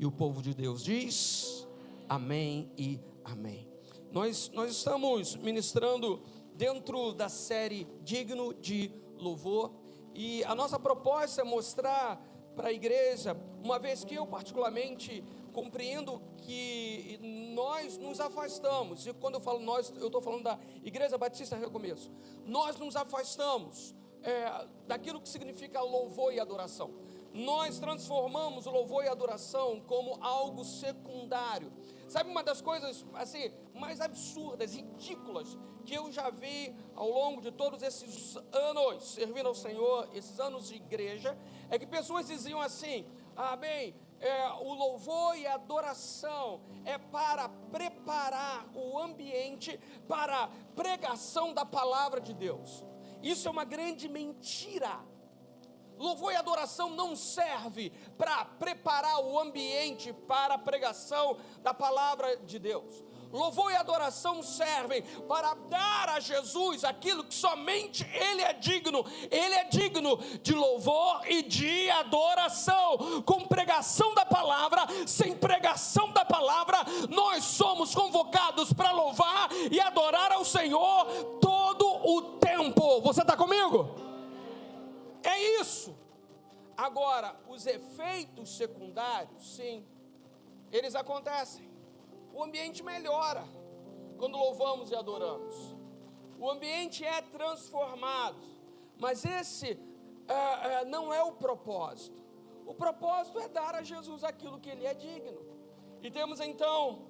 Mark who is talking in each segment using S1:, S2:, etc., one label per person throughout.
S1: E o povo de Deus diz: amém e amém. Nós estamos ministrando dentro da série Digno de Louvor, e a nossa proposta é mostrar para a igreja, uma vez que eu particularmente compreendo que nós nos afastamos, e quando eu falo nós, eu estou falando da Igreja Batista Recomeço. Nós nos afastamos daquilo que significa louvor e adoração. Nós transformamos o louvor e a adoração como algo secundário. Sabe, uma das coisas assim mais absurdas, ridículas, que eu já vi ao longo de todos esses anos servindo ao Senhor, esses anos de igreja, é que pessoas diziam assim: o louvor e a adoração é para preparar o ambiente para a pregação da palavra de Deus. Isso é uma grande mentira. Louvor e adoração não serve para preparar o ambiente para a pregação da palavra de Deus. Louvor e adoração servem para dar a Jesus aquilo que somente Ele é digno. Ele é digno de louvor e de adoração. Com pregação da palavra, sem pregação da palavra, nós somos convocados para louvar e adorar ao Senhor todo o tempo. Você está comigo? É isso. Agora, os efeitos secundários, sim, eles acontecem. O ambiente melhora quando louvamos e adoramos. O ambiente é transformado. Mas esse não é o propósito. O propósito é dar a Jesus aquilo que Ele é digno. E temos então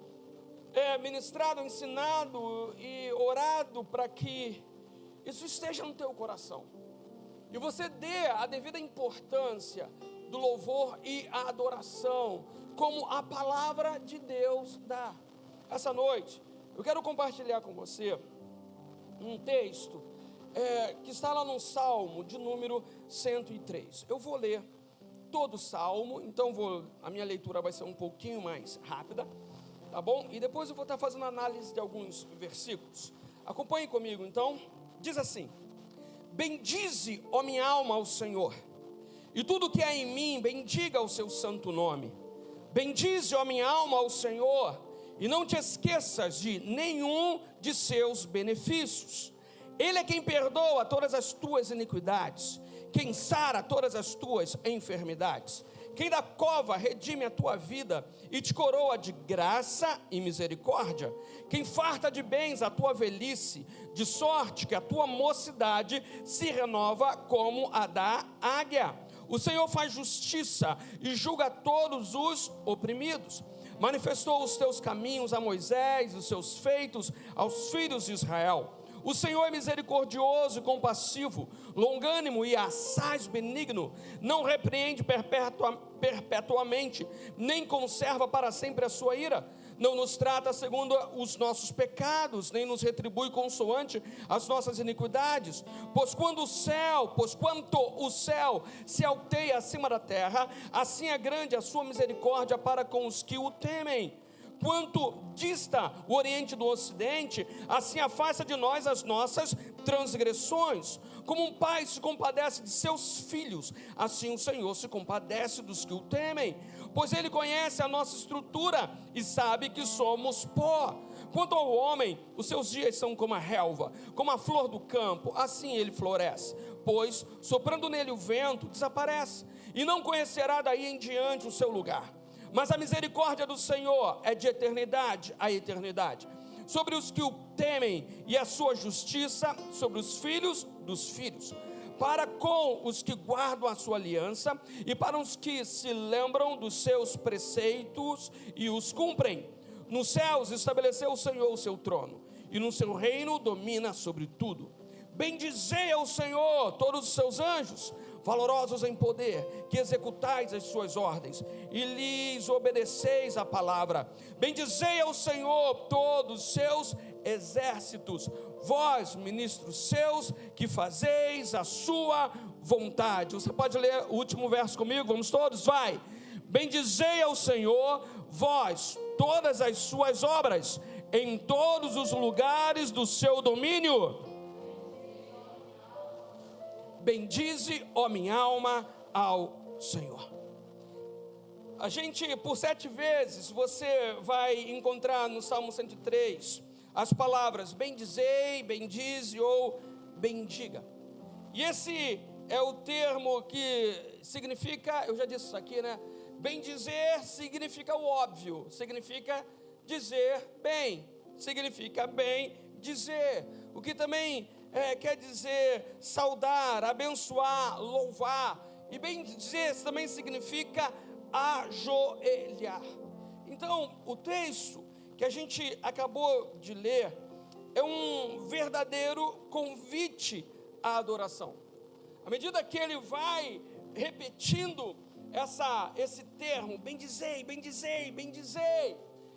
S1: ministrado, ensinado e orado para que isso esteja no teu coração. E você dê a devida importância do louvor e a adoração, como a palavra de Deus dá. Essa noite, eu quero compartilhar com você um texto que está lá no Salmo de número 103. Eu vou ler todo o Salmo, então a minha leitura vai ser um pouquinho mais rápida, tá bom? E depois eu vou estar fazendo análise de alguns versículos. Acompanhe comigo, então. Diz assim: bendize, ó minha alma, ao Senhor, e tudo que há em mim, bendiga o seu santo nome. Bendize, ó minha alma, ao Senhor, e não te esqueças de nenhum de seus benefícios. Ele é quem perdoa todas as tuas iniquidades, quem sara todas as tuas enfermidades, quem da cova redime a tua vida e te coroa de graça e misericórdia, quem farta de bens a tua velhice, de sorte que a tua mocidade se renova como a da águia. O Senhor faz justiça e julga todos os oprimidos. Manifestou os teus caminhos a Moisés, os seus feitos aos filhos de Israel. O Senhor é misericordioso e compassivo, longânimo e assaz benigno, não repreende perpetuamente, nem conserva para sempre a sua ira, não nos trata segundo os nossos pecados, nem nos retribui consoante as nossas iniquidades. Pois quanto o céu se alteia acima da terra, assim é grande a sua misericórdia para com os que o temem. Quanto dista o Oriente do Ocidente, assim afasta de nós as nossas transgressões. Como um pai se compadece de seus filhos, assim o Senhor se compadece dos que o temem. Pois Ele conhece a nossa estrutura e sabe que somos pó. Quanto ao homem, os seus dias são como a relva, como a flor do campo, assim ele floresce. Pois, soprando nele o vento, desaparece, e não conhecerá daí em diante o seu lugar. Mas a misericórdia do Senhor é de eternidade a eternidade sobre os que o temem, e a sua justiça sobre os filhos dos filhos, para com os que guardam a sua aliança e para os que se lembram dos seus preceitos e os cumprem. Nos céus estabeleceu o Senhor o seu trono, e no seu reino domina sobre tudo. Bendizei ao Senhor todos os seus anjos, valorosos em poder, que executais as suas ordens e lhes obedeceis a palavra. Bendizei ao Senhor todos os seus exércitos, vós, ministros seus, que fazeis a sua vontade. Você pode ler o último verso comigo? Vamos todos? Vai. Bendizei ao Senhor, vós, todas as suas obras, em todos os lugares do seu domínio. Bendize, ó minha alma, ao Senhor. A gente, por 7 vezes, você vai encontrar no Salmo 103 as palavras bendizei, bendize ou bendiga. E esse é o termo que significa, eu já disse isso aqui, né? Bendizer significa o óbvio, significa dizer bem, significa bem dizer. O que também quer dizer saudar, abençoar, louvar. E bem dizer também significa ajoelhar. Então, o texto que a gente acabou de ler é um verdadeiro convite à adoração. À medida que ele vai repetindo esse termo, bendizei, bendizei, bendizei,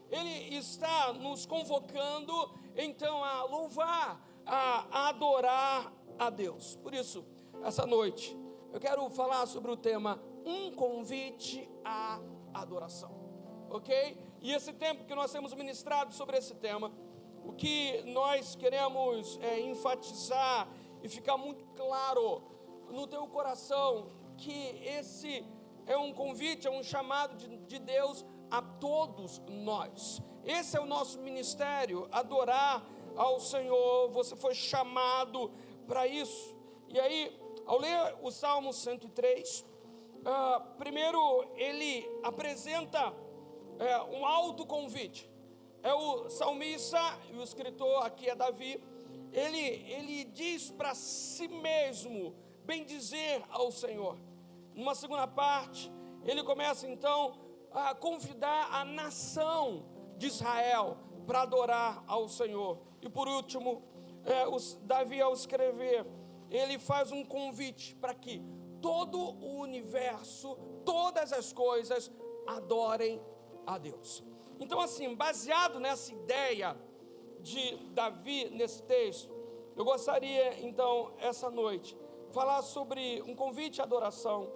S1: ele está nos convocando então a louvar, a adorar a Deus. Por isso, essa noite, eu quero falar sobre o tema um convite à adoração, ok? E esse tempo que nós temos ministrado sobre esse tema, o que nós queremos enfatizar e ficar muito claro no teu coração, que esse é um convite, é um chamado de Deus a todos nós. Esse é o nosso ministério, adorar ao Senhor. Você foi chamado para isso. E aí, ao ler o Salmo 103, primeiro ele apresenta um autoconvite. É o salmista, e o escritor aqui é Davi, ele diz para si mesmo, bendizer ao Senhor. Numa segunda parte, ele começa então a convidar a nação de Israel para adorar ao Senhor. E por último, Davi, ao escrever, ele faz um convite para que todo o universo, todas as coisas adorem a Deus. Então, assim, baseado nessa ideia de Davi, nesse texto, eu gostaria então, essa noite, falar sobre um convite à adoração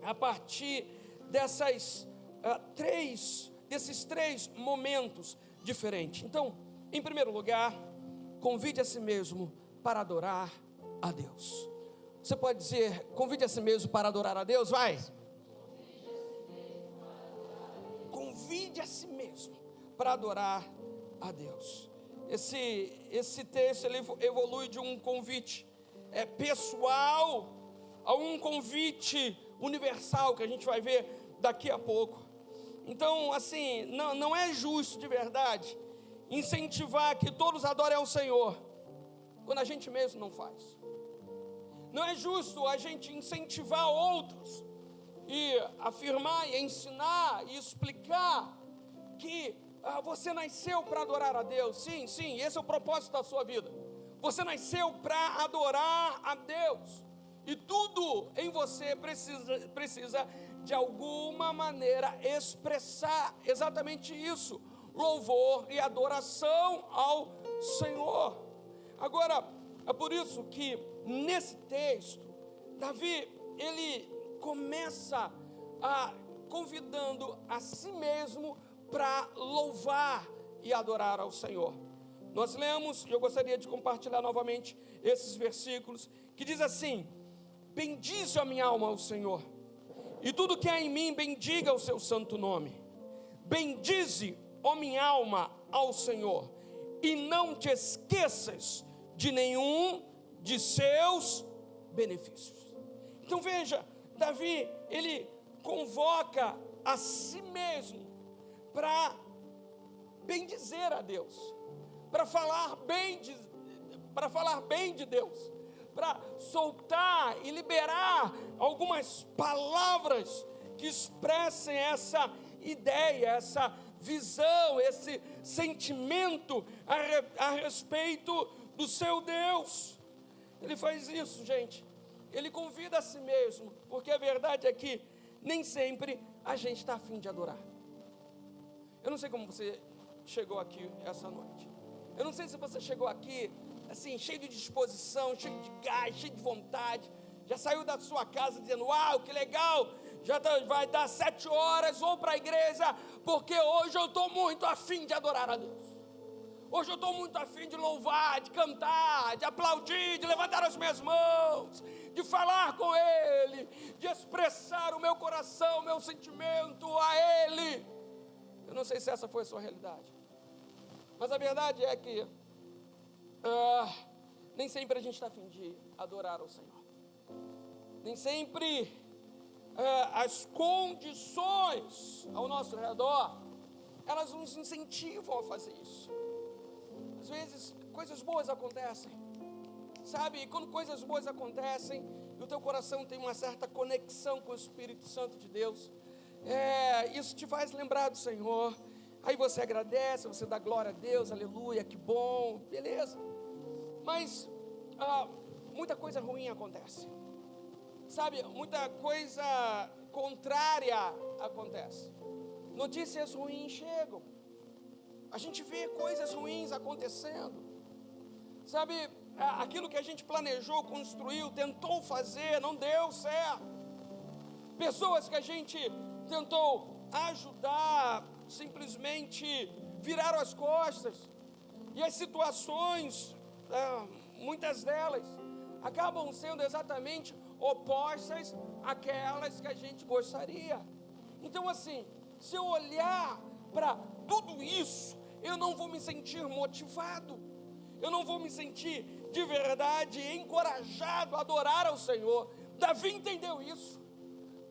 S1: a partir desses três momentos diferentes. Então, em primeiro lugar, convide a si mesmo para adorar a Deus. Você pode dizer, convide a si mesmo para adorar a Deus? Vai! Convide a si mesmo para adorar a Deus. Esse texto ele evolui de um convite pessoal a um convite universal que a gente vai ver daqui a pouco. Então, assim, não é justo de verdade incentivar que todos adorem ao Senhor quando a gente mesmo não faz. Não é justo a gente incentivar outros e afirmar e ensinar e explicar que você nasceu para adorar a Deus. Sim, esse é o propósito da sua vida. Você nasceu para adorar a Deus. E tudo em você precisa de alguma maneira expressar exatamente isso: louvor e adoração ao Senhor. Agora, é por isso que nesse texto, Davi, ele começa convidando a si mesmo para louvar e adorar ao Senhor. Nós lemos, e eu gostaria de compartilhar novamente esses versículos, que diz assim: bendize a minha alma ao Senhor, e tudo que há em mim bendiga o seu santo nome. Bendize, ó minha alma, ao Senhor, e não te esqueças de nenhum de seus benefícios. Então veja, Davi, ele convoca a si mesmo para bendizer a Deus, para falar bem de Deus, para soltar e liberar algumas palavras que expressem essa ideia, essa visão, esse sentimento a respeito do seu Deus. Ele faz isso, gente. Ele convida a si mesmo, porque a verdade é que nem sempre a gente está afim de adorar. Eu não sei como você chegou aqui essa noite. Eu não sei se você chegou aqui assim, cheio de disposição, cheio de gás, cheio de vontade. Já saiu da sua casa dizendo: uau, que legal, vai dar 7 horas, vou para a igreja, porque hoje eu estou muito afim de adorar a Deus. Hoje eu estou muito afim de louvar, de cantar, de aplaudir, de levantar as minhas mãos, de falar com Ele, de expressar o meu coração, o meu sentimento a Ele. Eu não sei se essa foi a sua realidade, mas a verdade é que nem sempre a gente está afim de adorar ao Senhor. Nem sempre as condições ao nosso redor, elas nos incentivam a fazer isso. Às vezes, coisas boas acontecem, sabe? E quando coisas boas acontecem, e o teu coração tem uma certa conexão com o Espírito Santo de Deus, isso te faz lembrar do Senhor. Aí você agradece, você dá glória a Deus, aleluia, que bom, beleza. Mas muita coisa ruim acontece, sabe? Muita coisa contrária acontece. Notícias ruins chegam. A gente vê coisas ruins acontecendo, sabe? Aquilo que a gente planejou, construiu, tentou fazer, não deu certo. Pessoas que a gente tentou ajudar, simplesmente viraram as costas. E as situações, muitas delas, acabam sendo exatamente opostas àquelas que a gente gostaria. Então assim, se eu olhar para tudo isso, eu não vou me sentir motivado, eu não vou me sentir de verdade encorajado a adorar ao Senhor. Davi entendeu isso.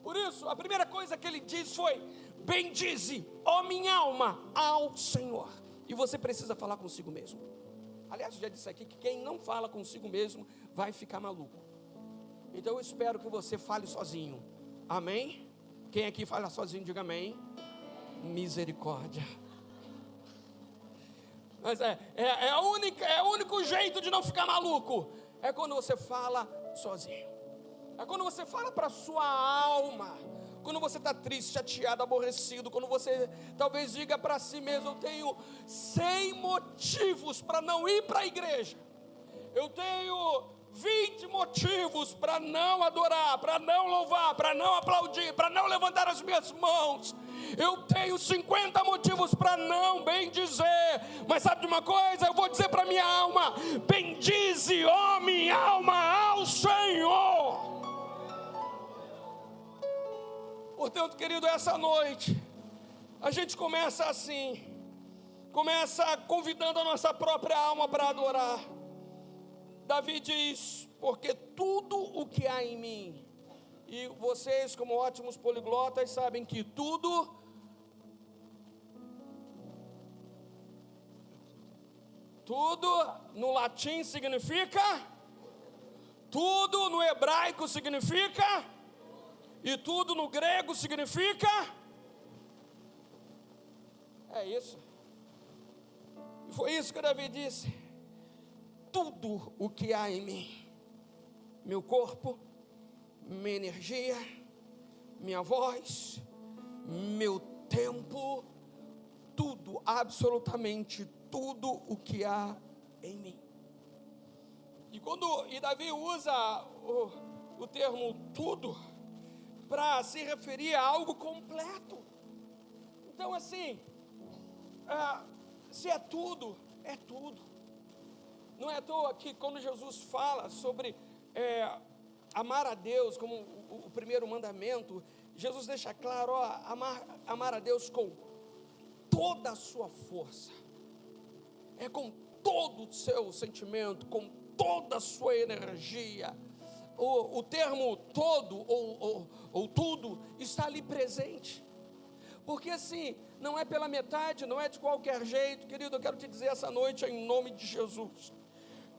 S1: Por isso, a primeira coisa que ele diz foi: bendize, ó minha alma, ao Senhor. E você precisa falar consigo mesmo. Aliás, eu já disse aqui que quem não fala consigo mesmo vai ficar maluco. Então eu espero que você fale sozinho. Amém? Quem aqui fala sozinho, diga amém. Misericórdia. Mas o único jeito de não ficar maluco é quando você fala sozinho. É quando você fala para a sua alma. Quando você está triste, chateado, aborrecido. Quando você talvez diga para si mesmo: eu tenho 100 motivos para não ir para a igreja. Eu tenho 20 motivos para não adorar, para não louvar, para não aplaudir, para não levantar as minhas mãos. Eu tenho 50 motivos para não bendizer. Mas sabe de uma coisa? Eu vou dizer para minha alma: bendize, ó minha alma, ao Senhor. Portanto, querido, essa noite a gente começa assim. Começa convidando a nossa própria alma para adorar. Davi diz: porque tudo o que há em mim. E vocês, como ótimos poliglotas, sabem que tudo no latim significa tudo, no hebraico significa, e tudo no grego significa. É isso. E foi isso que Davi disse: tudo o que há em mim, meu corpo, minha energia, minha voz, meu tempo, tudo, absolutamente tudo o que há em mim. E Davi usa o termo tudo para se referir a algo completo. Então assim, se é tudo, é tudo. Não é à toa que quando Jesus fala sobre amar a Deus como o primeiro mandamento, Jesus deixa claro: amar a Deus com toda a sua força, com todo o seu sentimento, com toda a sua energia. O termo todo ou tudo está ali presente, porque assim, não é pela metade, não é de qualquer jeito. Querido, eu quero te dizer essa noite, em nome de Jesus,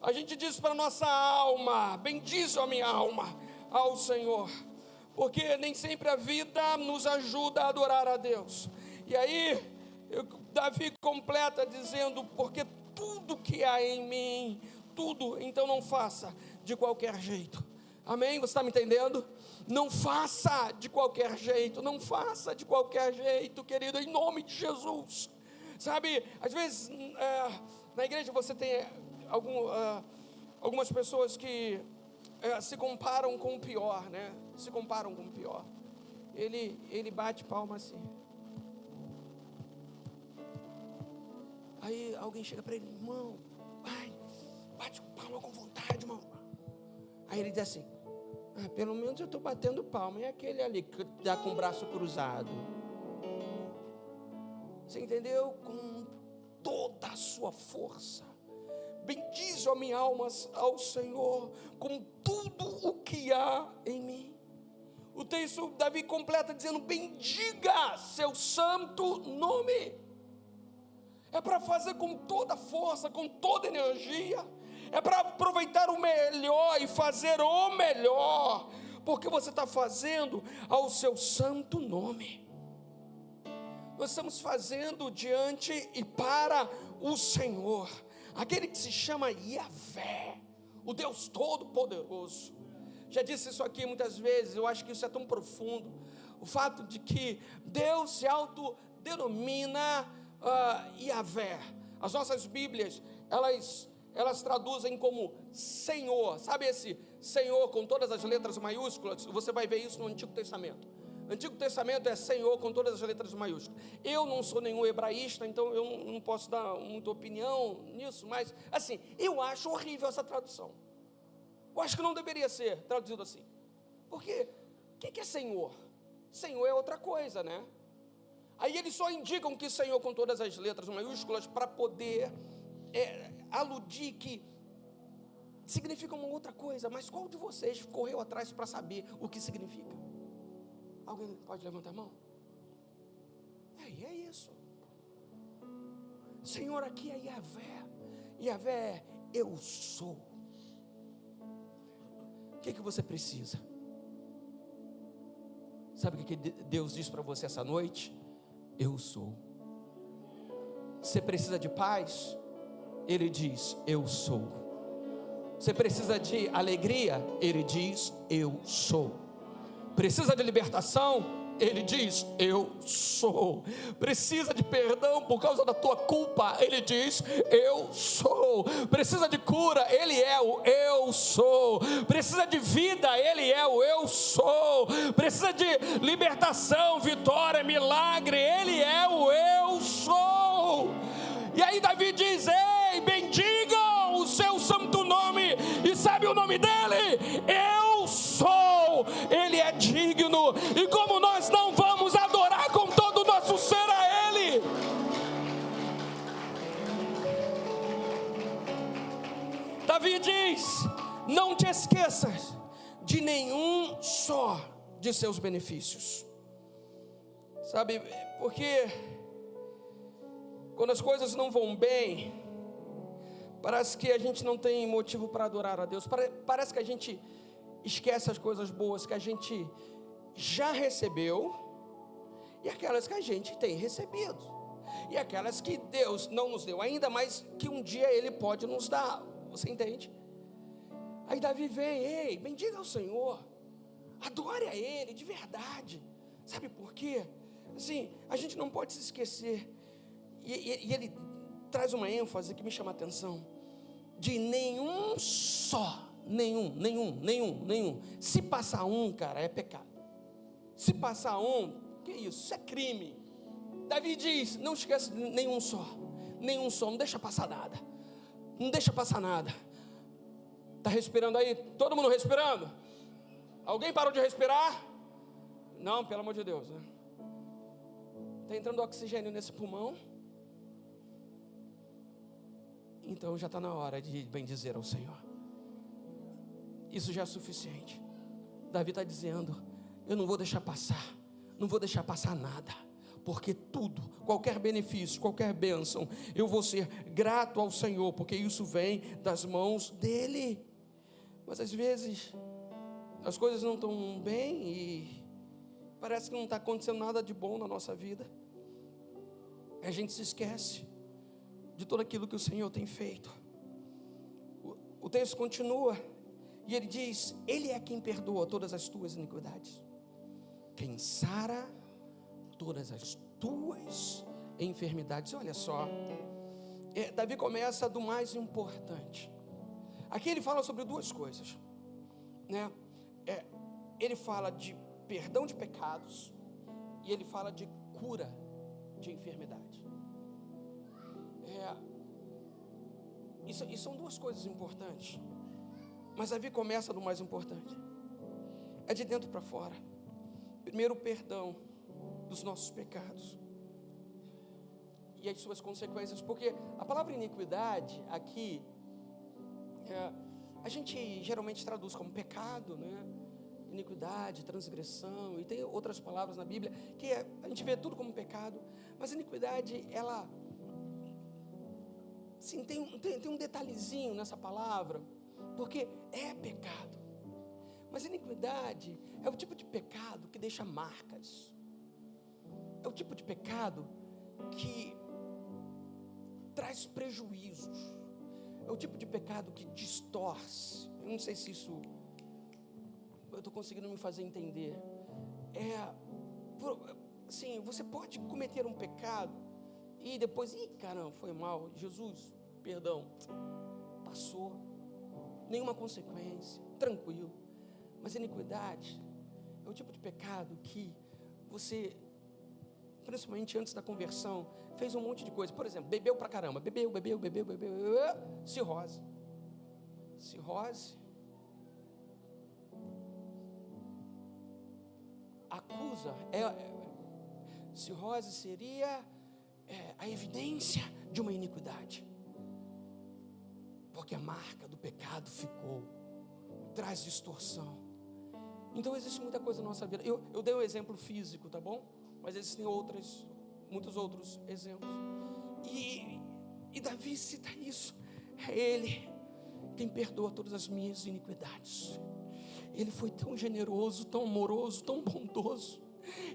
S1: a gente diz para a nossa alma: bendize a minha alma ao Senhor, porque nem sempre a vida nos ajuda a adorar a Deus. E aí Davi completa dizendo: porque tudo que há em mim, tudo, então não faça de qualquer jeito. Amém? Você está me entendendo? Não faça de qualquer jeito, não faça de qualquer jeito, querido, em nome de Jesus. Sabe, às vezes na igreja você tem algumas pessoas que se comparam com o pior, né? Se comparam com o pior. Ele bate palma assim. Aí alguém chega para ele: irmão, vai, bate palma com vontade, irmão. Aí ele diz assim: pelo menos eu estou batendo palma. E aquele ali que está com o braço cruzado? Você entendeu? Com toda a sua força. Bendize a minha alma ao Senhor com tudo o que há em mim. O texto, Davi completa dizendo: bendiga seu santo nome. É para fazer com toda força, com toda energia. É para aproveitar o melhor e fazer o melhor, porque você está fazendo ao seu santo nome. Nós estamos fazendo diante e para o Senhor, aquele que se chama Yahvé, o Deus Todo-Poderoso. Já disse isso aqui muitas vezes, eu acho que isso é tão profundo. O fato de que Deus se autodenomina Yahvé. As nossas Bíblias, elas traduzem como Senhor. Sabe esse Senhor com todas as letras maiúsculas? Você vai ver isso no Antigo Testamento. O Antigo Testamento é Senhor com todas as letras maiúsculas. Eu não sou nenhum hebraísta, então eu não posso dar muita opinião nisso, mas assim, eu acho horrível essa tradução. Eu acho que não deveria ser traduzido assim. Porque o que é Senhor? Senhor é outra coisa, né? Aí eles só indicam que Senhor com todas as letras maiúsculas para poder aludir que significa uma outra coisa. Mas qual de vocês correu atrás para saber o que significa? Alguém pode levantar a mão? É isso. Senhor aqui é Yahvé. Yahvé é eu sou. O que você precisa? Sabe o que Deus diz para você essa noite? Eu sou. Você precisa de paz? Ele diz: eu sou. Você precisa de alegria? Ele diz: eu sou. Precisa de libertação? Ele diz: eu sou. Precisa de perdão por causa da tua culpa? Ele diz: eu sou. Precisa de cura? Ele é o eu sou. Precisa de vida? Ele é o eu sou. Precisa de libertação, vitória, milagre? Ele é o eu sou. E aí Davi diz: ei, bendigam o seu santo nome. E sabe o nome dele? Eu sou. Ele é digno. E como nós não vamos adorar com todo o nosso ser a Ele? Davi diz: não te esqueças de nenhum só de seus benefícios. Sabe, porque quando as coisas não vão bem, parece que a gente não tem motivo para adorar a Deus. Parece que a gente esquece as coisas boas que a gente já recebeu, e aquelas que a gente tem recebido, e aquelas que Deus não nos deu ainda, mas que um dia Ele pode nos dar. Você entende? Aí Davi vem: ei, bendiga ao Senhor, adore a Ele de verdade. Sabe por quê? Assim, a gente não pode se esquecer, e ele traz uma ênfase que me chama a atenção, de nenhum só. Nenhum. Se passar um, cara, é pecado. Se passar um, que isso? Isso é crime. Davi diz: não esqueça de nenhum só, não deixa passar nada. Não deixa passar nada. Está respirando aí? Todo mundo respirando? Alguém parou de respirar? Não, pelo amor de Deus, né? Está entrando oxigênio nesse pulmão? Então já está na hora de bendizer ao Senhor. Isso já é suficiente. Davi está dizendo: eu não vou deixar passar, não vou deixar passar nada, porque tudo, qualquer benefício, qualquer bênção, eu vou ser grato ao Senhor, porque isso vem das mãos dEle. Mas às vezes as coisas não estão bem e parece que não está acontecendo nada de bom na nossa vida. A gente se esquece de tudo aquilo que o Senhor tem feito. O texto continua e ele diz: Ele é quem perdoa todas as tuas iniquidades, quem sara todas as tuas enfermidades. Olha só, Davi começa do mais importante. Aqui ele fala sobre duas coisas, né? Ele fala de perdão de pecados e ele fala de cura de enfermidade. E são duas coisas importantes. Mas Davi começa no mais importante. É de dentro para fora. Primeiro, o perdão dos nossos pecados e as suas consequências. Porque a palavra iniquidade aqui, a gente geralmente traduz como pecado, né? Iniquidade, transgressão, e tem outras palavras na Bíblia que a gente vê tudo como pecado. Mas a iniquidade, ela, sim, tem um detalhezinho nessa palavra, porque é pecado. Mas iniquidade é o tipo de pecado que deixa marcas. É o tipo de pecado que traz prejuízos. É o tipo de pecado que distorce. Eu não sei se isso eu estou conseguindo me fazer entender. Sim, você pode cometer um pecado e depois, caramba, foi mal, Jesus, perdão, passou, nenhuma consequência, tranquilo. Mas a iniquidade é o tipo de pecado que você, principalmente antes da conversão, fez um monte de coisa. Por exemplo, bebeu pra caramba, bebeu, cirrose, acusa, cirrose seria a evidência de uma iniquidade, porque a marca do pecado ficou, traz distorção. Então existe muita coisa na nossa vida. Eu dei um exemplo físico, tá bom? Mas existem muitos outros exemplos. E Davi cita isso. É Ele quem perdoa todas as minhas iniquidades. Ele foi tão generoso, tão amoroso, tão bondoso,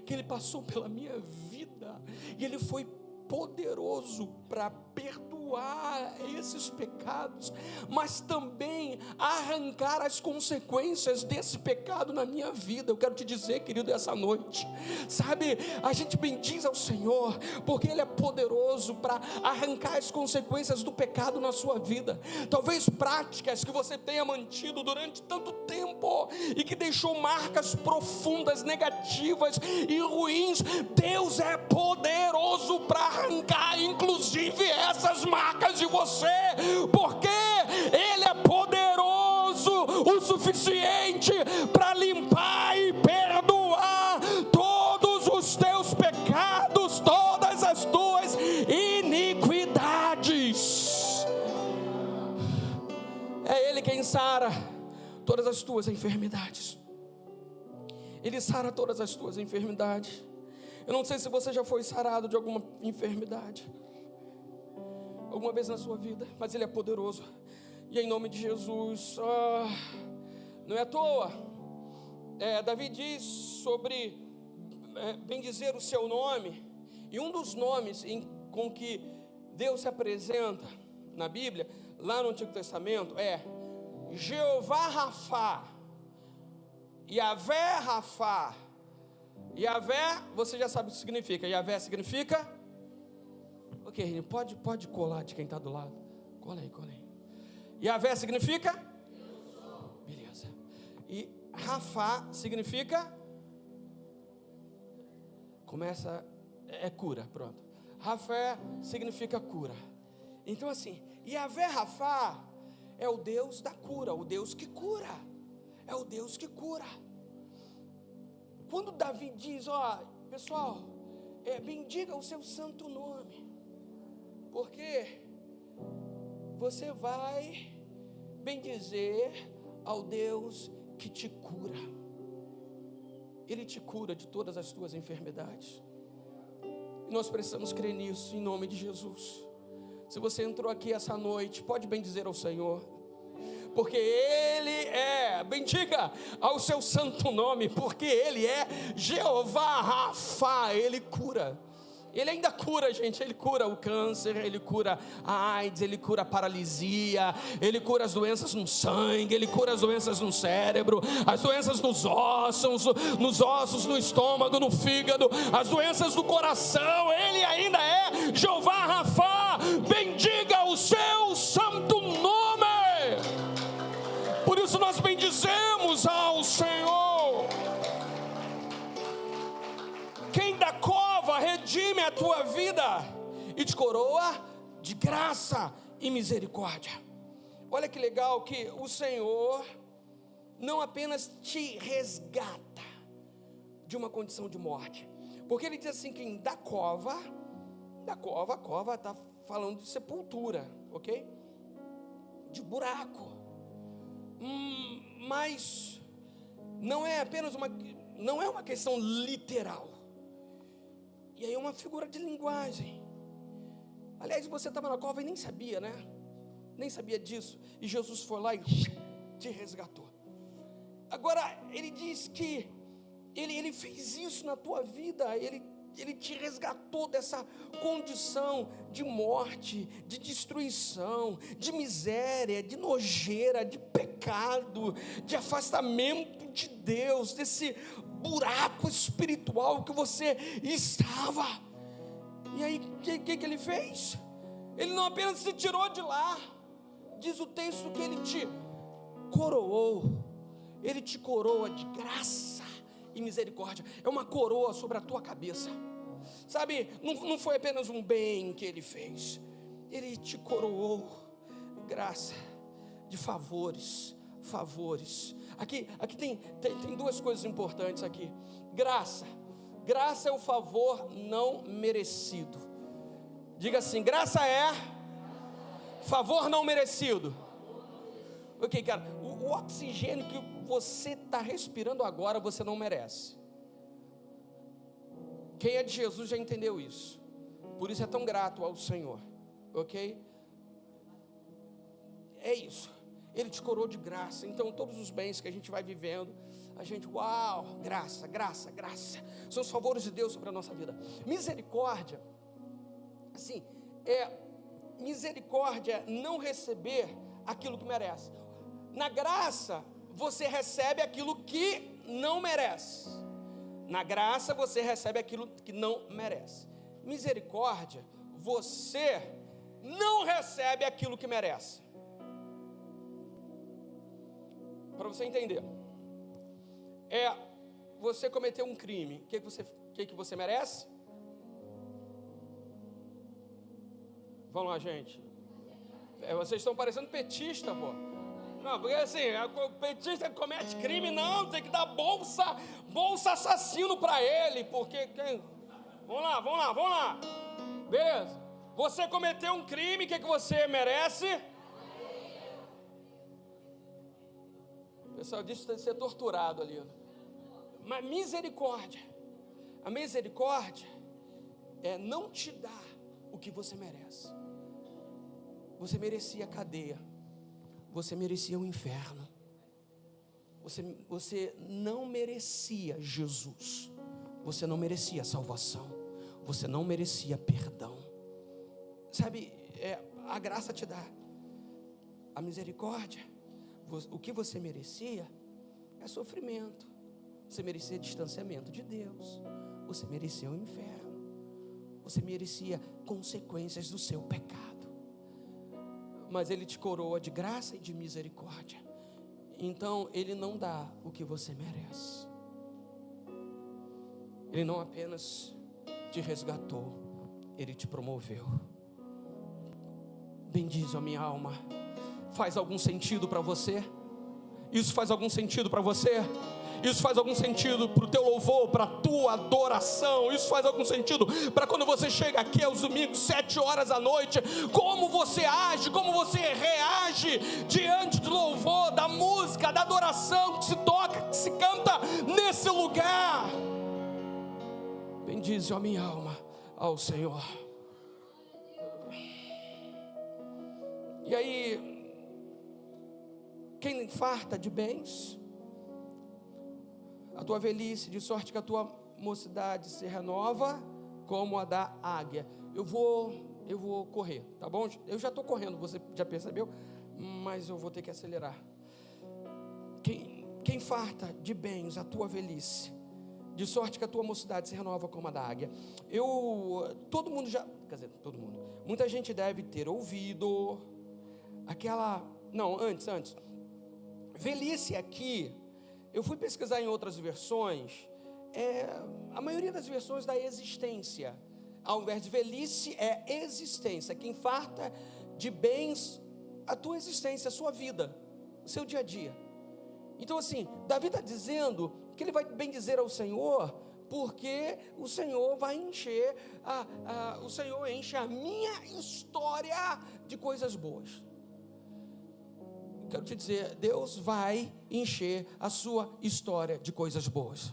S1: que Ele passou pela minha vida, e Ele foi poderoso para perdoar esses pecados, mas também arrancar as consequências desse pecado na minha vida. Eu quero te dizer, querido, essa noite, sabe, a gente bendiz ao Senhor, porque Ele é poderoso para arrancar as consequências do pecado na sua vida. Talvez práticas que você tenha mantido durante tanto tempo, e que deixou marcas profundas, negativas e ruins. Deus é poderoso para arrancar, inclusive, essas marcas de você, porque Ele é poderoso o suficiente para limpar e perdoar todos os teus pecados, todas as tuas iniquidades. É Ele quem sara todas as tuas enfermidades. Ele sara todas as tuas enfermidades. Eu não sei se você já foi sarado de alguma enfermidade alguma vez na sua vida, mas Ele é poderoso. E em nome de Jesus, não é à toa, Davi diz sobre bendizer o seu nome. E um dos nomes com que Deus se apresenta na Bíblia, lá no Antigo Testamento, é Jeová Rafá, Yavé Rafá. Yavé, você já sabe o que significa. Yavé significa, ok, pode colar de quem está do lado. Cola aí. Yavé significa, beleza. E Rafá significa, cura, pronto. Rafé significa cura. Então assim, Yavé Rafá é o Deus da cura, o Deus que cura. É o Deus que cura. Quando Davi diz, pessoal, bendiga o seu santo nome, porque você vai bendizer ao Deus que te cura. Ele te cura de todas as tuas enfermidades. E nós precisamos crer nisso, em nome de Jesus. Se você entrou aqui essa noite, pode bendizer ao Senhor, porque Ele bendiga ao seu santo nome, porque Ele é Jeová Rafá. Ele cura. Ele ainda cura, gente. Ele cura o câncer, Ele cura a AIDS, Ele cura a paralisia, Ele cura as doenças no sangue, Ele cura as doenças no cérebro, as doenças nos ossos, no estômago, no fígado, as doenças do coração. Ele ainda é Jeová Rafá. Bendiga o seu santo nome. Por isso nós bendizemos ao Senhor. Quem da cova redime a tua vida e te coroa de graça e misericórdia. Olha que legal que o Senhor não apenas te resgata de uma condição de morte, porque ele diz assim que da cova, a cova está falando de sepultura, ok? De buraco, mas não é apenas não é uma questão literal, e aí é uma figura de linguagem. Aliás, você estava na cova e nem sabia, né? Nem sabia disso, e Jesus foi lá e te resgatou. Agora, ele diz que ele fez isso na tua vida, ele te resgatou dessa condição de morte, de destruição, de miséria, de nojeira, de pecado, de afastamento de Deus, desse buraco espiritual que você estava. E aí, o que ele fez? Ele não apenas se tirou de lá, diz o texto que ele te coroou, ele te coroa de graça e misericórdia. É uma coroa sobre a tua cabeça, sabe? Não foi apenas um bem que ele fez, ele te coroou graça, de favores. Aqui tem duas coisas importantes aqui. Graça é o favor não merecido. Diga assim: graça é favor não merecido. Ok, cara, o oxigênio que você está respirando agora, você não merece. Quem é de Jesus já entendeu isso. Por isso é tão grato ao Senhor, ok? É isso. Ele te coroou de graça. Então todos os bens que a gente vai vivendo, a gente, uau, graça. São os favores de Deus sobre a nossa vida. Misericórdia, assim, misericórdia é não receber aquilo que merece. Na graça, você recebe aquilo que não merece. Na graça, você recebe aquilo que não merece. Misericórdia, você não recebe aquilo que merece. Para você entender, você cometeu um crime. O que você merece? Vamos lá, gente. Vocês estão parecendo petista, pô. Não, porque assim, o petista que comete crime, não, tem que dar bolsa assassino para ele, porque vamos lá. Beleza. Você cometeu um crime, o que você merece? O pessoal disse que tem que ser torturado ali. Mas misericórdia, a misericórdia é não te dar o que você merece. Você merecia cadeia, você merecia o inferno, você não merecia Jesus, você não merecia salvação, você não merecia perdão. Sabe, a graça te dá, a misericórdia, o que você merecia é sofrimento, você merecia distanciamento de Deus, você merecia o inferno, você merecia consequências do seu pecado. Mas Ele te coroa de graça e de misericórdia. Então Ele não dá o que você merece. Ele não apenas te resgatou, Ele te promoveu. Bendize a minha alma. Faz algum sentido para você? Isso faz algum sentido para você? Isso faz algum sentido para o teu louvor, para a tua adoração? Isso faz algum sentido para quando você chega aqui aos domingos, 7 horas da noite? Como você age, como você reage diante do louvor, da música, da adoração que se toca, que se canta nesse lugar? Bendize a minha alma ao Senhor. E aí, quem farta de bens, a tua velhice, de sorte que a tua mocidade se renova como a da águia. Eu vou correr, tá bom? Eu já estou correndo, você já percebeu? Mas eu vou ter que acelerar. Quem farta de bens, a tua velhice, de sorte que a tua mocidade se renova como a da águia. Todo mundo, muita gente deve ter ouvido antes. Velhice aqui, eu fui pesquisar em outras versões, a maioria das versões da existência, ao invés de velhice, é existência. Quem farta de bens a tua existência, a sua vida, o seu dia a dia. Então assim, Davi está dizendo que ele vai bendizer ao Senhor, porque o Senhor vai encher, o Senhor enche a minha história de coisas boas. Quero te dizer, Deus vai encher a sua história de coisas boas.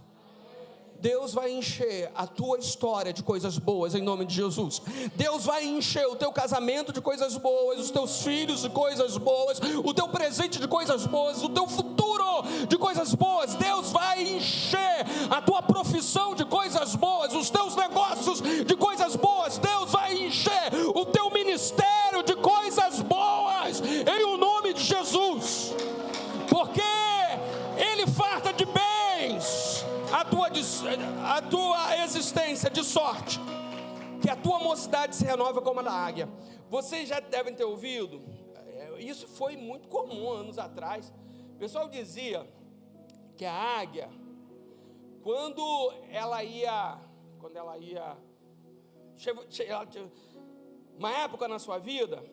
S1: Deus vai encher a tua história de coisas boas, em nome de Jesus. Deus vai encher o teu casamento de coisas boas, os teus filhos de coisas boas, o teu presente de coisas boas, o teu futuro de coisas boas. Deus vai encher a tua profissão de coisas boas, os teus negócios de coisas boas. Deus vai encher o teu ministério de coisas boas, em o nome de Jesus, porque Ele farta de bens a tua existência, de sorte que a tua mocidade se renova como a da águia. Vocês já devem ter ouvido, isso foi muito comum anos atrás. O pessoal dizia que a águia, quando ela ia uma época na sua vida,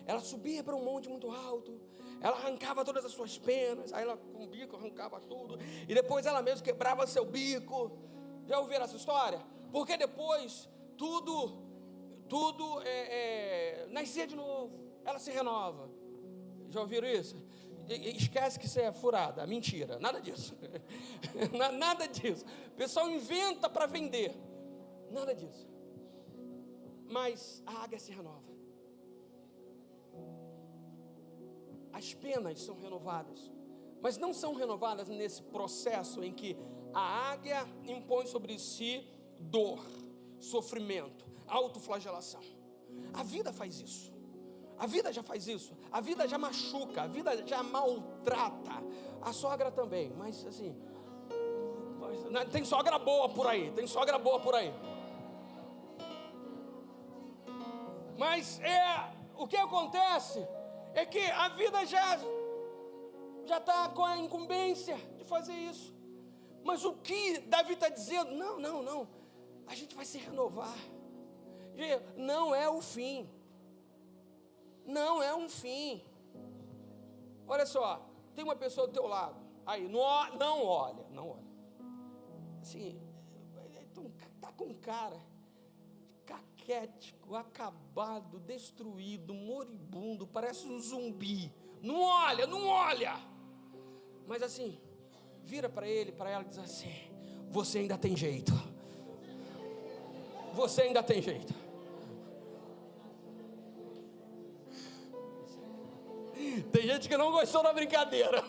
S1: ela subia para um monte muito alto, ela arrancava todas as suas penas, aí ela com o bico arrancava tudo, e depois ela mesmo quebrava seu bico. Já ouviram essa história? Porque depois tudo nascia de novo, ela se renova. Já ouviram isso? Esquece que isso é furada, mentira, nada disso. Nada disso. O pessoal inventa para vender, nada disso. Mas a águia se renova. As penas são renovadas, mas não são renovadas nesse processo em que a águia impõe sobre si dor, sofrimento, autoflagelação. A vida faz isso. A vida já faz isso. A vida já machuca, a vida já maltrata. A sogra também, mas assim, tem sogra boa por aí, Mas o que acontece é que a vida já está com a incumbência de fazer isso. Mas o que Davi está dizendo? Não, a gente vai se renovar. Não é o fim. Não é um fim. Olha só, tem uma pessoa do teu lado, aí, não olha. Assim, está com cara caquético, acabado, destruído, moribundo, parece um zumbi. Não olha. Mas assim, vira para ele, para ela e diz assim: você ainda tem jeito. Você ainda tem jeito. Tem gente que não gostou da brincadeira.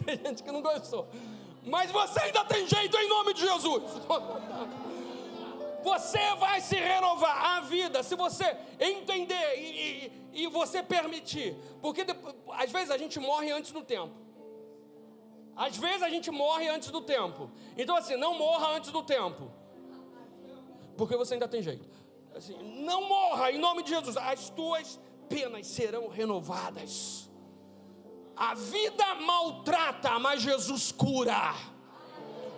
S1: Tem gente que não gostou. Mas você ainda tem jeito, em nome de Jesus. Você vai se renovar a vida, se você entender e você permitir. Porque às vezes a gente morre antes do tempo. Então assim, não morra antes do tempo, porque você ainda tem jeito. Assim, não morra, em nome de Jesus. As tuas penas serão renovadas. A vida maltrata, mas Jesus cura.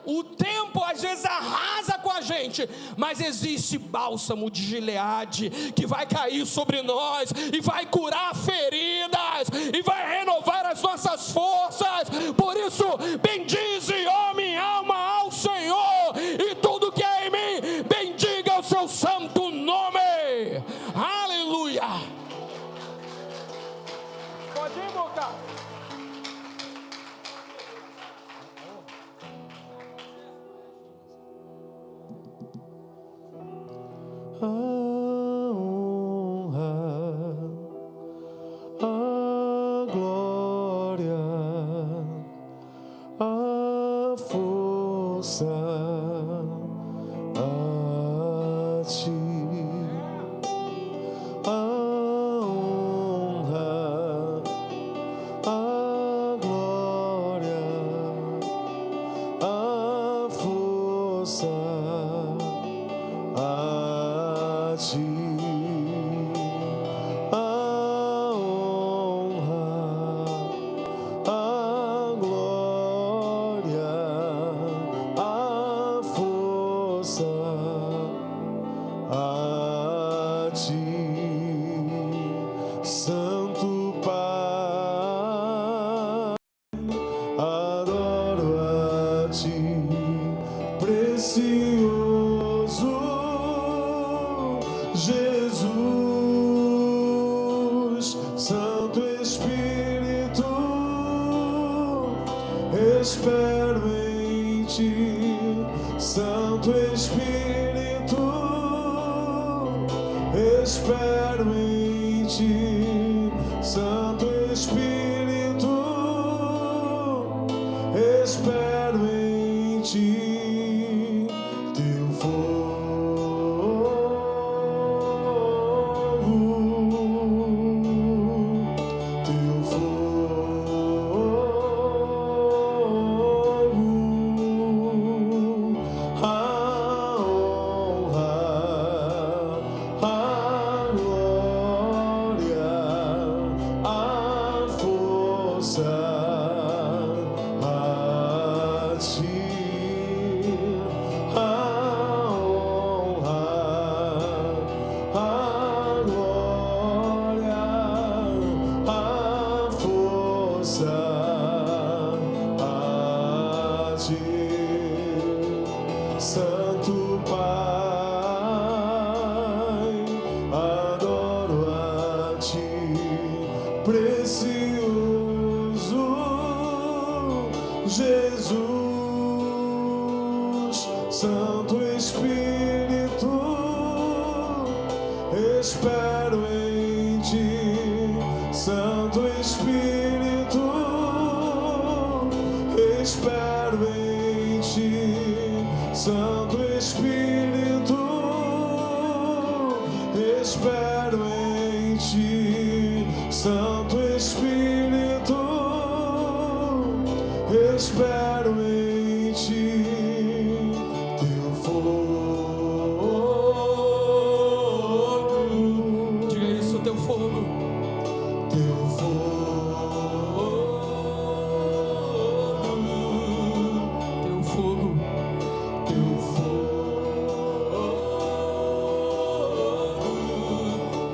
S1: O tempo às vezes arrasa com a gente, mas existe bálsamo de Gileade que vai cair sobre nós e vai curar feridas e vai renovar as nossas forças. Por isso, bendize, ó minha alma, ao Senhor, e tudo que é em mim, bendiga o seu santo nome. Aleluia. Pode ir, boca.
S2: A honra, a glória, a força a ti. A honra, a glória, a força a ti. A honra, a glória, a força Santo Pai, adoro a Ti, precioso Jesus, Santo Espírito, espero em Ti, Santo Espírito, espero em Ti, Santo Espírito, espero em Ti, Teu fogo, Teu fogo, a honra, a glória, a força a Ti, a honra, a glória, a força a Ti, Santo Pai, adoro a Ti, precioso Jesus, Santo Espírito, espero em Ti, Santo Espírito, espero em Ti, Santo Espírito, espero em Ti, Santo Espírito, espero em Ti, Teu fogo.
S1: Diga isso, Teu fogo.
S2: Teu fogo,
S1: Teu fogo.
S2: Teu fogo,
S1: Teu fogo.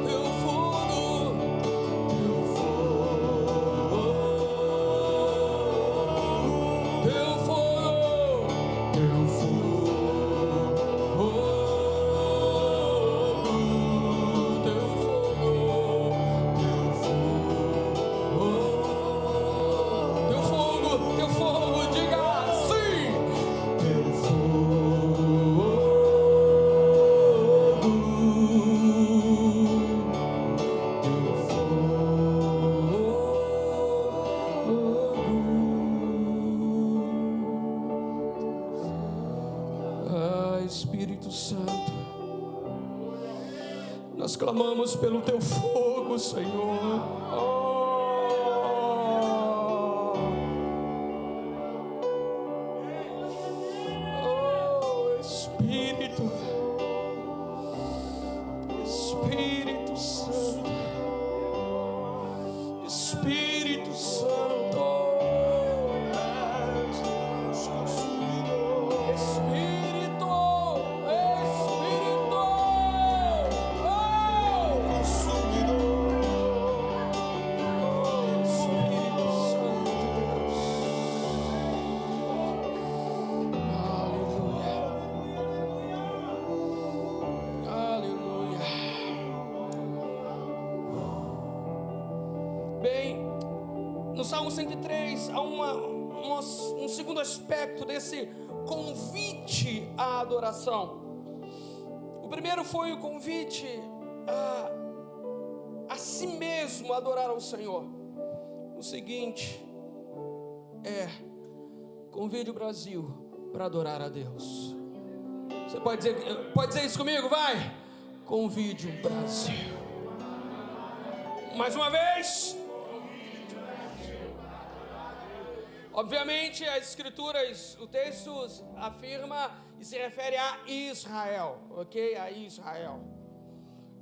S2: Teu fogo,
S1: Teu fogo.
S2: Teu fogo,
S1: Teu fogo. Teu fogo. Teu fogo. Diga assim.
S2: Teu
S1: Ah, Espírito Santo, nós clamamos pelo Teu fogo, Senhor. Oh, Espírito, Espírito Santo, Espírito Santo, Espírito, Espírito, Espírito Santo de Deus. Aleluia, aleluia. Bem, no Salmo 103 há um segundo aspecto desse convite à adoração. O primeiro foi o convite a si mesmo adorar ao Senhor. O seguinte convide o Brasil para adorar a Deus. Você pode dizer isso comigo? Vai! Convide o Brasil. Mais uma vez. Obviamente, as escrituras, o texto afirma e se refere a Israel, ok? A Israel.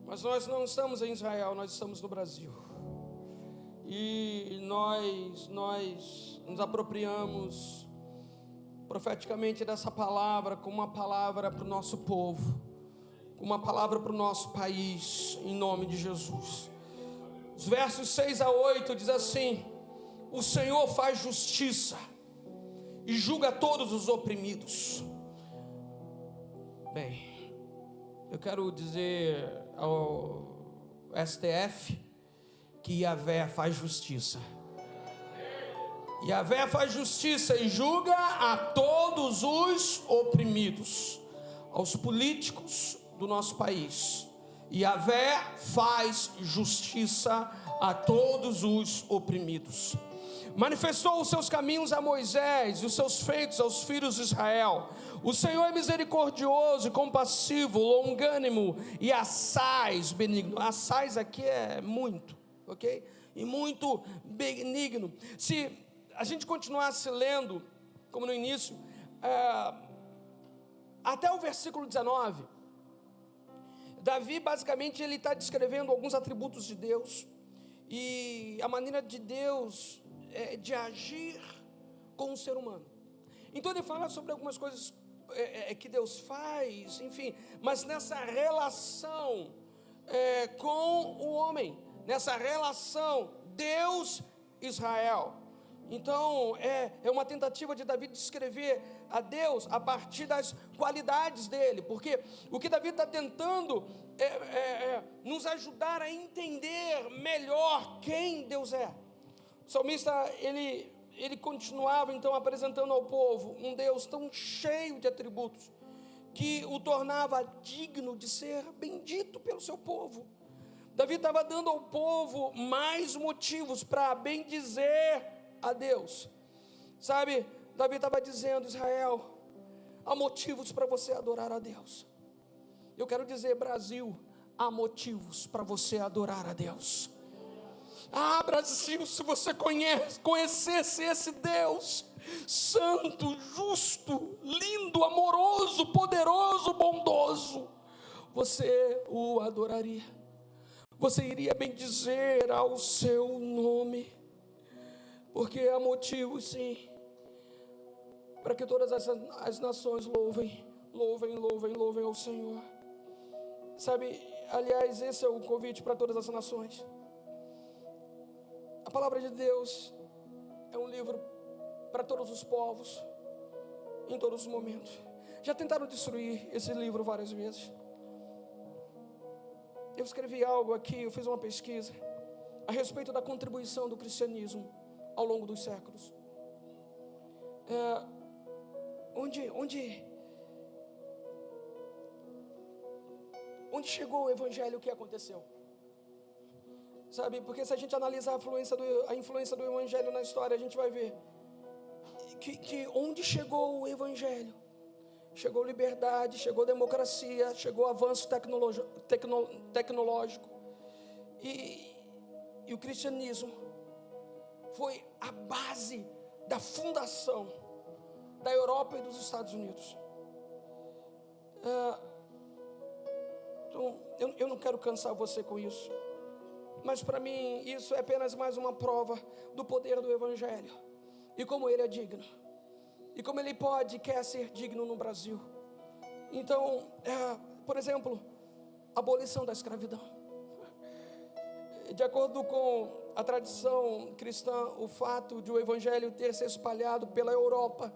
S1: Mas nós não estamos em Israel, nós estamos no Brasil. E nós nos apropriamos profeticamente dessa palavra como uma palavra para o nosso povo. com uma palavra para o nosso país, em nome de Jesus. Os versos 6 a 8 diz assim: o Senhor faz justiça e julga todos os oprimidos. Bem, eu quero dizer ao STF que Yahvé faz justiça. Yahvé faz justiça e julga a todos os oprimidos, aos políticos do nosso país. Yahvé faz justiça a todos os oprimidos. Manifestou os seus caminhos a Moisés e os seus feitos aos filhos de Israel. O Senhor é misericordioso e compassivo, longânimo e assaz benigno. Assaz aqui é muito, ok? E muito benigno. Se a gente continuasse lendo, como no início, até o versículo 19, Davi basicamente ele está descrevendo alguns atributos de Deus e a maneira de Deus de agir com o ser humano. Então ele fala sobre algumas coisas que Deus faz, enfim, mas nessa relação com o homem, nessa relação Deus-Israel. Então é uma tentativa de Davi descrever a Deus a partir das qualidades dele, porque o que Davi está tentando nos ajudar a entender melhor quem Deus é. O salmista ele continuava então apresentando ao povo um Deus tão cheio de atributos que o tornava digno de ser bendito pelo seu povo. Davi estava dando ao povo mais motivos para bendizer a Deus, sabe? Davi estava dizendo: Israel, há motivos para você adorar a Deus. Eu quero dizer, Brasil, há motivos para você adorar a Deus. Ah, Brasil, se você conhecesse esse Deus santo, justo, lindo, amoroso, poderoso, bondoso, você o adoraria, você iria bendizer ao seu nome, porque há motivos sim, para que todas as nações louvem ao Senhor. Sabe, aliás, esse é o convite para todas as nações. A palavra de Deus é um livro para todos os povos, em todos os momentos. Já tentaram destruir esse livro várias vezes. Eu escrevi algo aqui, eu fiz uma pesquisa a respeito da contribuição do cristianismo ao longo dos séculos. Onde chegou o evangelho, o que aconteceu? Sabe, porque se a gente analisar a influência do evangelho na história, a gente vai ver que onde chegou o evangelho, chegou liberdade, chegou democracia, chegou avanço tecnológico, e o cristianismo foi a base da fundação da Europa e dos Estados Unidos. Então, eu não quero cansar você com isso, mas para mim isso é apenas mais uma prova do poder do evangelho e como ele é digno, e como ele quer ser digno no Brasil. Então, por exemplo, abolição da escravidão. De acordo com a tradição cristã, o fato de o evangelho ter se espalhado pela Europa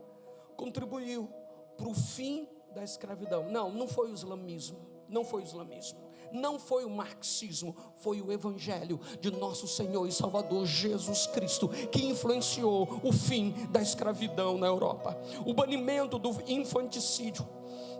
S1: contribuiu para o fim da escravidão. Não foi o islamismo, não foi o marxismo, foi o evangelho de nosso Senhor e Salvador Jesus Cristo que influenciou o fim da escravidão na Europa, o banimento do infanticídio.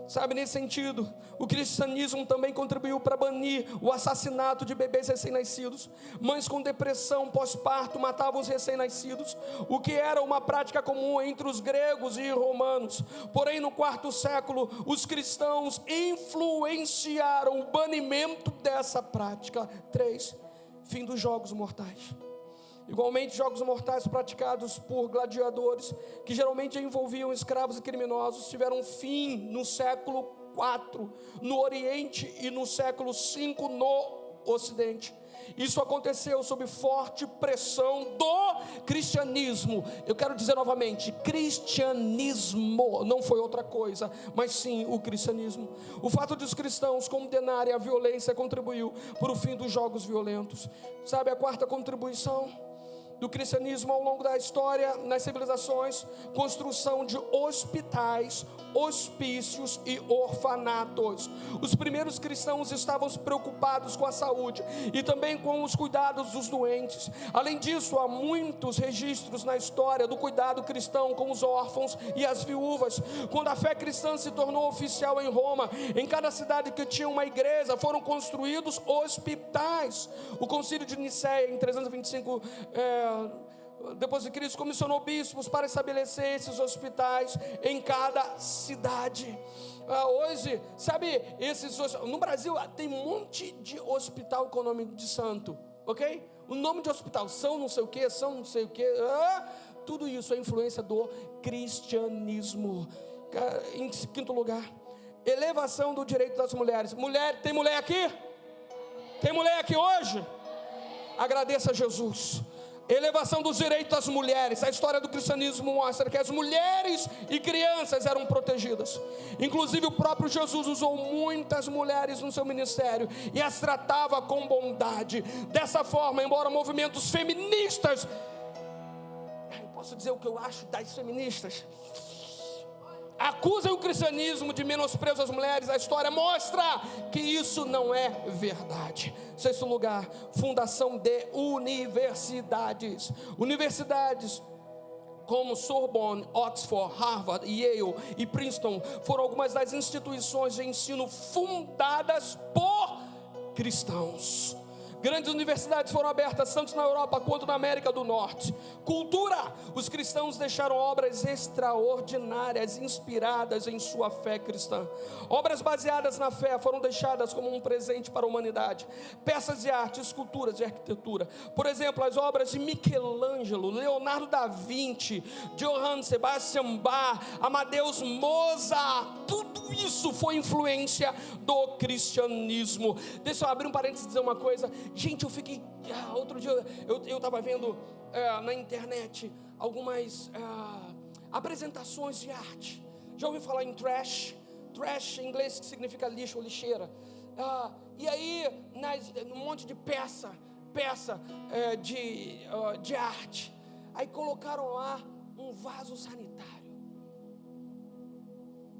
S1: Sabe, nesse sentido, o cristianismo também contribuiu para banir o assassinato de bebês recém-nascidos. Mães com depressão pós-parto matavam os recém-nascidos, o que era uma prática comum entre os gregos e romanos. Porém, no quarto século, os cristãos influenciaram o banimento dessa prática. 3. Fim dos jogos mortais. Igualmente, jogos mortais praticados por gladiadores, que geralmente envolviam escravos e criminosos, tiveram fim no século IV no Oriente e no século V no Ocidente. Isso aconteceu sob forte pressão do cristianismo. Eu quero dizer novamente, cristianismo, não foi outra coisa, mas sim o cristianismo. O fato de os cristãos condenarem a violência contribuiu para o fim dos jogos violentos. Sabe a quarta contribuição do cristianismo ao longo da história, nas civilizações? Construção de hospitais, hospícios e orfanatos. Os primeiros cristãos estavam preocupados com a saúde e também com os cuidados dos doentes. Além disso, há muitos registros na história do cuidado cristão com os órfãos e as viúvas. Quando a fé cristã se tornou oficial em Roma, em cada cidade que tinha uma igreja, foram construídos hospitais. O concílio de Nicéia, em 325 depois de Cristo, comissionou bispos para estabelecer esses hospitais em cada cidade. Hoje, sabe, no Brasil tem um monte de hospital com o nome de santo, ok? O nome de hospital, São não sei o que, tudo isso é influência do cristianismo. Em quinto lugar, elevação do direito das mulheres. Tem mulher aqui? Tem mulher aqui hoje? Agradeça a Jesus. Elevação dos direitos das mulheres. A história do cristianismo mostra que as mulheres e crianças eram protegidas. Inclusive o próprio Jesus usou muitas mulheres no seu ministério e as tratava com bondade. Dessa forma, embora movimentos feministas, eu posso dizer o que eu acho das feministas, acusam o cristianismo de menosprezo às mulheres, a história mostra que isso não é verdade. Sexto lugar, fundação de universidades. Universidades como Sorbonne, Oxford, Harvard, Yale e Princeton foram algumas das instituições de ensino fundadas por cristãos. Grandes universidades foram abertas tanto na Europa quanto na América do Norte. Cultura: os cristãos deixaram obras extraordinárias inspiradas em sua fé cristã. Obras baseadas na fé foram deixadas como um presente para a humanidade. Peças de arte, esculturas e arquitetura. Por exemplo, as obras de Michelangelo, Leonardo da Vinci, Johann Sebastian Bach, Amadeus Mozart, tudo isso foi influência do cristianismo. Deixa eu abrir um parênteses e dizer uma coisa. Gente, eu fiquei, outro dia eu estava vendo na internet algumas apresentações de arte. Já ouviu falar em trash? Trash em inglês que significa lixo ou lixeira. E aí, um monte de peça de arte. Aí colocaram lá um vaso sanitário.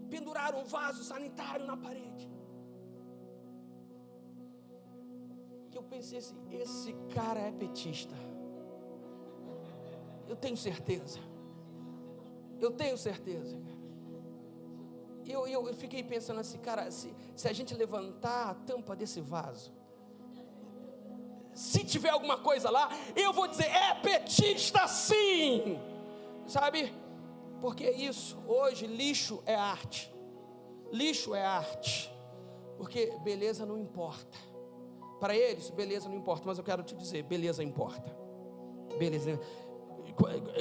S1: Penduraram um vaso sanitário na parede. Que eu pensei assim, esse cara é petista. Eu tenho certeza. Eu fiquei pensando assim, cara, se a gente levantar a tampa desse vaso, se tiver alguma coisa lá, eu vou dizer, é petista sim. Sabe? Porque é isso, hoje lixo é arte. Lixo é arte. Porque beleza não importa. Para eles, beleza não importa, mas eu quero te dizer, beleza importa. Beleza.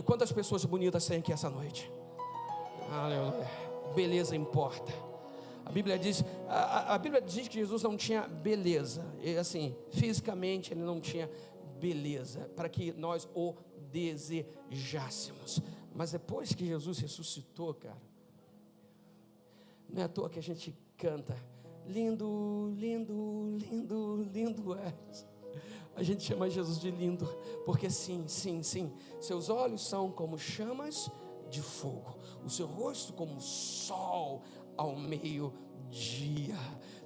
S1: Quantas pessoas bonitas tem aqui essa noite? Aleluia. Beleza importa. A Bíblia diz que Jesus não tinha beleza. E, assim, fisicamente ele não tinha beleza para que nós o desejássemos. Mas depois que Jesus ressuscitou, cara, não é à toa que a gente canta: lindo, lindo, lindo, lindo és. A gente chama Jesus de lindo, porque sim, seus olhos são como chamas de fogo, o seu rosto como o sol ao meio-dia,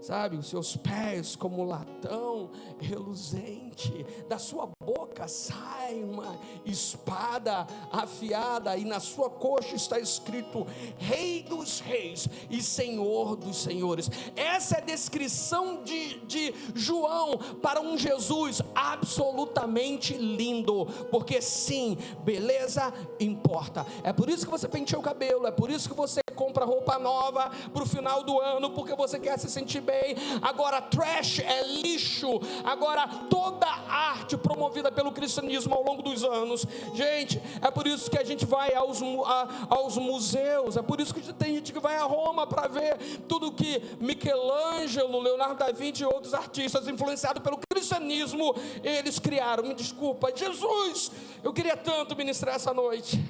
S1: sabe? Os seus pés como latão reluzente, da sua boca sai uma espada afiada, e na sua coxa está escrito Rei dos Reis e Senhor dos Senhores. Essa é a descrição de João para um Jesus absolutamente lindo, porque sim, beleza importa. É por isso que você penteia o cabelo, é por isso que você compra roupa nova para o final do ano, porque você quer se sentir bem. Agora trash é lixo. Agora toda arte promovida pelo cristianismo ao longo dos anos, gente, é por isso que a gente vai aos museus, é por isso que tem gente que vai a Roma para ver tudo que Michelangelo, Leonardo da Vinci e outros artistas influenciados pelo cristianismo cristianismo eles criaram. Me desculpa, Jesus, eu queria tanto ministrar essa noite.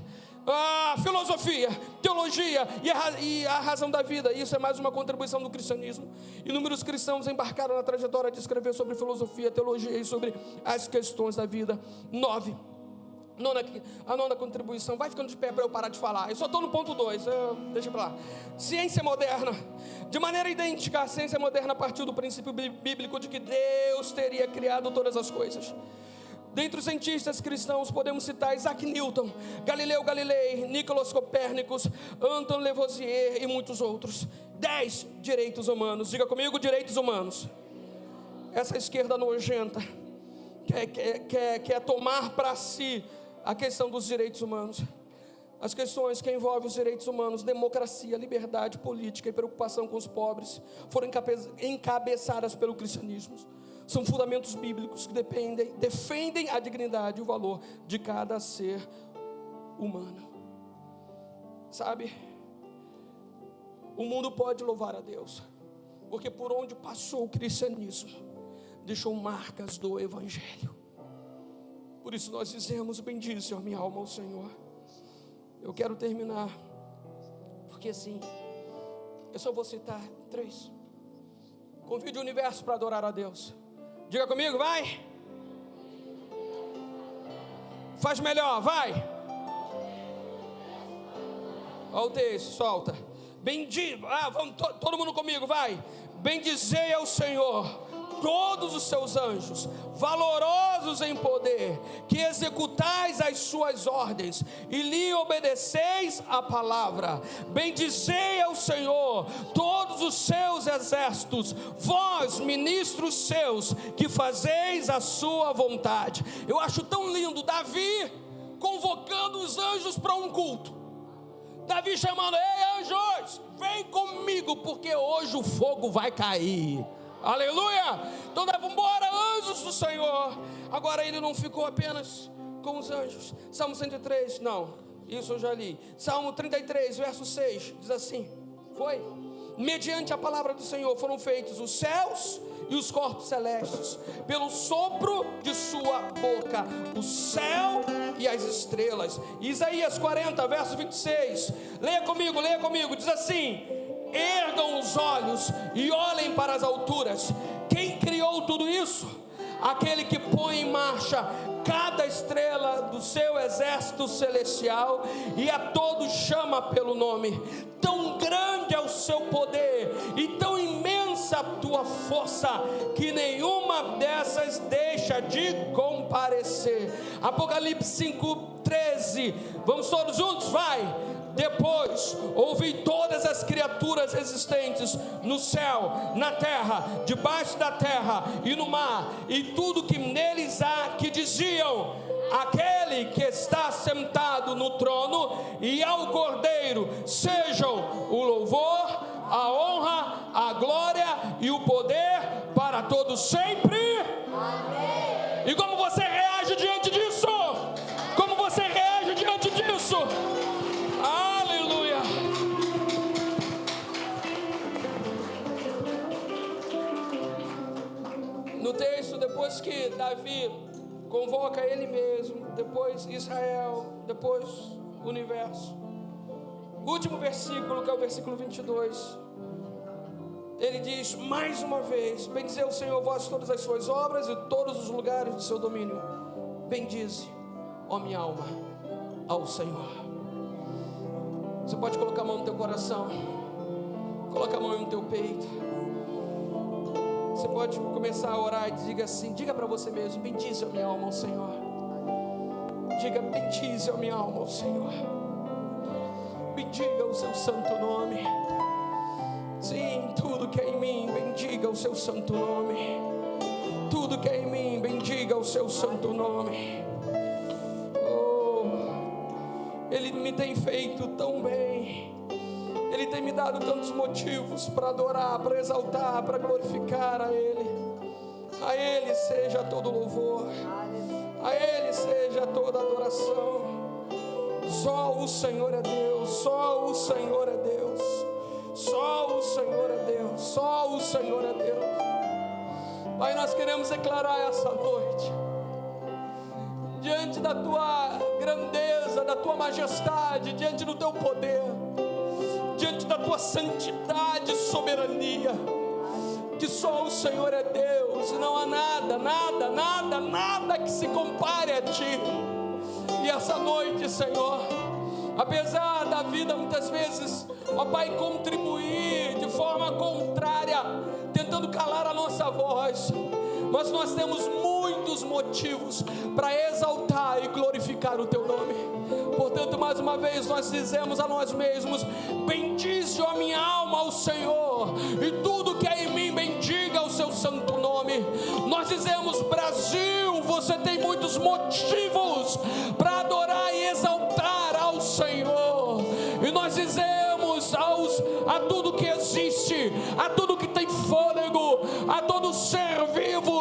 S1: Filosofia, teologia e a razão da vida. Isso é mais uma contribuição do cristianismo. Inúmeros cristãos embarcaram na trajetória de escrever sobre filosofia, teologia e sobre as questões da vida. A nona contribuição. Vai ficando de pé para eu parar de falar. Eu só estou no ponto 2, deixa para lá. Ciência moderna. De maneira idêntica, a ciência moderna partiu do princípio bíblico de que Deus teria criado todas as coisas. Dentre os cientistas cristãos podemos citar Isaac Newton, Galileu Galilei, Nicolas Copérnicos, Anton Lavoisier e muitos outros. 10 direitos humanos. Diga comigo, direitos humanos. Essa esquerda nojenta quer tomar para si a questão dos direitos humanos. As questões que envolvem os direitos humanos, democracia, liberdade política e preocupação com os pobres, foram encabeçadas pelo cristianismo. São fundamentos bíblicos que defendem a dignidade e o valor de cada ser humano. Sabe, o mundo pode louvar a Deus, porque por onde passou o cristianismo, deixou marcas do Evangelho. Por isso nós dizemos: bendize, ó minha alma, ao Senhor. Eu quero terminar, porque assim, eu só vou citar 3. Convide o universo para adorar a Deus. Diga comigo, vai. Faz melhor, vai. Olha o texto, solta. Vamos todo mundo comigo, vai. Bendizei ao Senhor todos os seus anjos, valorosos em poder, que executais as suas ordens e lhe obedeceis a palavra. Bendizei ao Senhor todos os seus exércitos, vós, ministros seus, que fazeis a sua vontade. Eu acho tão lindo Davi convocando os anjos para um culto. Davi chamando: ei, anjos, vem comigo, porque hoje o fogo vai cair. Aleluia! Então vamos embora, anjos do Senhor. Agora ele não ficou apenas com os anjos. Salmo 103, não, isso eu já li. Salmo 33, verso 6, diz assim: foi? Mediante a palavra do Senhor foram feitos os céus e os corpos celestes, pelo sopro de sua boca, o céu e as estrelas. Isaías 40, verso 26, leia comigo, diz assim: ergam os olhos e olhem para as alturas. Quem criou tudo isso? Aquele que põe em marcha cada estrela do seu exército celestial e a todos chama pelo nome. Tão grande é o seu poder e tão imensa a tua força, que nenhuma dessas deixa de comparecer. Apocalipse 5:13. Vamos todos juntos? Vai! Depois ouvi todas as criaturas existentes no céu, na terra, debaixo da terra e no mar, e tudo que neles há, que diziam: aquele que está sentado no trono e ao Cordeiro sejam o louvor, a honra, a glória e o poder para todos sempre. Amém. E como você reage diante disso? Como você reage diante disso? Aleluia. No texto, depois que Davi convoca ele mesmo, depois Israel, depois o universo, o último versículo, que é o versículo 22, ele diz mais uma vez: bendizei o Senhor, vós todas as suas obras e todos os lugares do seu domínio. Bendize, ó minha alma, ao Senhor. Você pode colocar a mão no teu coração, coloca a mão no teu peito. Você pode começar a orar e diga assim, diga para você mesmo: bendize a minha alma ao Senhor. Diga: bendize a minha alma ao Senhor. Bendiga o seu santo nome. Sim, tudo que é em mim, bendiga o seu santo nome. Tudo que é em mim, bendiga o seu santo nome. Ele me tem feito tão bem. Ele tem me dado tantos motivos para adorar, para exaltar, para glorificar a Ele. A Ele seja todo louvor, a Ele seja toda adoração. Só o Senhor é Deus, só o Senhor é Deus, só o Senhor é Deus, só o Senhor é Deus. Pai, nós queremos declarar essa noite, diante da tua grandeza, da tua majestade, diante do teu poder, diante da tua santidade e soberania, que só o Senhor é Deus, e não há nada que se compare a Ti. E essa noite, Senhor, apesar da vida muitas vezes, ó Pai, contribuir de forma contrária, tentando calar a nossa voz, mas nós temos muitos motivos para exaltar e glorificar o Teu nome. Portanto, mais uma vez nós dizemos a nós mesmos: bendize a minha alma ao Senhor, e tudo que é em mim bendiga o Seu santo nome. Nós dizemos: Brasil, você tem muitos motivos para adorar e exaltar ao Senhor. E nós dizemos a tudo que existe, a tudo que tem fôlego, a todo ser vivo: